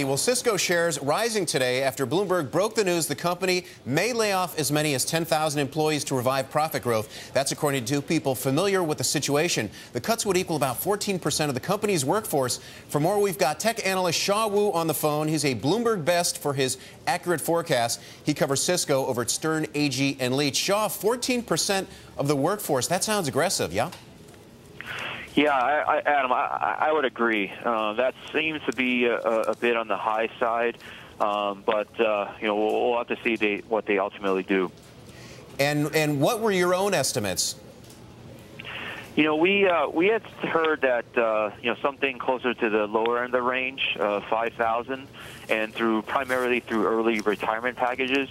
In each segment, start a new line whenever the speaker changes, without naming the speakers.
Well, Cisco shares rising today after Bloomberg broke the news the company may lay off as many as 10,000 employees to revive profit growth. That's according to two people familiar with the situation. The cuts would equal about 14% of the company's workforce. For more, we've got tech analyst Shaw Wu on the phone. He's a Bloomberg best for his accurate forecast. He covers Cisco over at Sterne, Agee and Leach. Shaw, 14% of the workforce. That sounds aggressive, yeah?
Yeah, Adam, I would agree. That seems to be a bit on the high side, but we'll have to see what they ultimately do.
And what were your own estimates?
We had heard that something closer to the lower end of the range, 5,000, and primarily through early retirement packages.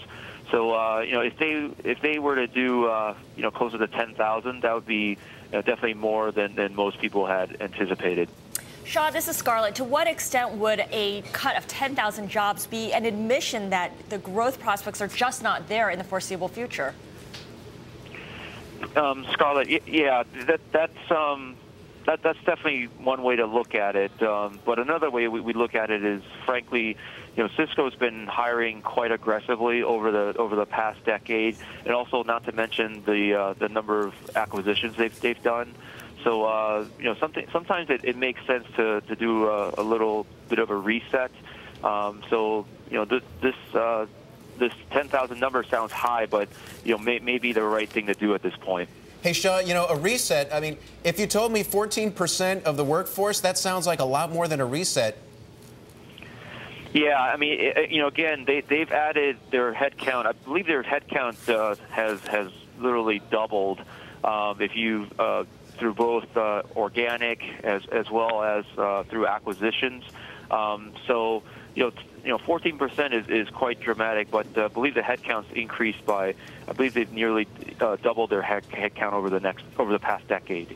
So if they were to do closer to 10,000, that would be definitely more than most people had anticipated.
Shaw, this is Scarlet. To what extent would a cut of 10,000 jobs be an admission that the growth prospects are just not there in the foreseeable future?
Scarlet, yeah, that's definitely one way to look at it. But another way we look at it is, frankly, Cisco's been hiring quite aggressively over the past decade, and also not to mention the number of acquisitions they've done. So sometimes it makes sense to do a little bit of a reset. This 10,000 number sounds high, but may be the right thing to do at this point.
Hey, Shaw, a reset, I mean, if you told me 14% of the workforce, that sounds like a lot more than a reset.
Yeah, I mean, again, they've added their headcount. I believe their headcount has literally doubled if you through both organic as well as through acquisitions. 14% is quite dramatic, but I believe the headcount's increased by, I believe they've nearly doubled their headcount over the past decade.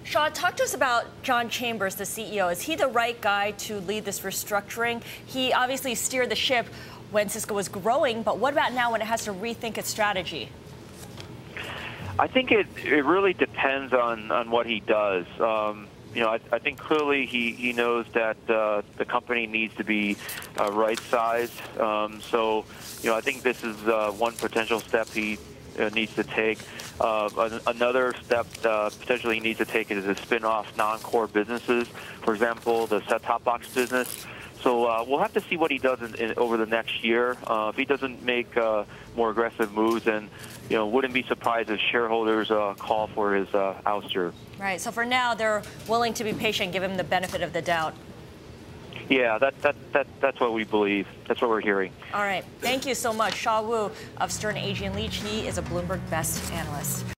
Shaw, talk to us about John Chambers, the CEO. Is he the right guy to lead this restructuring? He obviously steered the ship when Cisco was growing, but what about now when it has to rethink its strategy?
I think it really depends on what he does. I think clearly he knows that the company needs to be right-sized. I think this is one potential step he needs to take. Another step potentially he needs to take is to spin off non-core businesses, for example, the set-top box business. So we'll have to see what he does over the next year. If he doesn't make more aggressive moves, then wouldn't be surprised if shareholders call for his ouster.
Right. So for now, they're willing to be patient, give him the benefit of the doubt.
Yeah, that's what we believe. That's what we're hearing.
All right. Thank you so much, Shaw Wu of Sterne, Agee and Leach. He is a Bloomberg best analyst.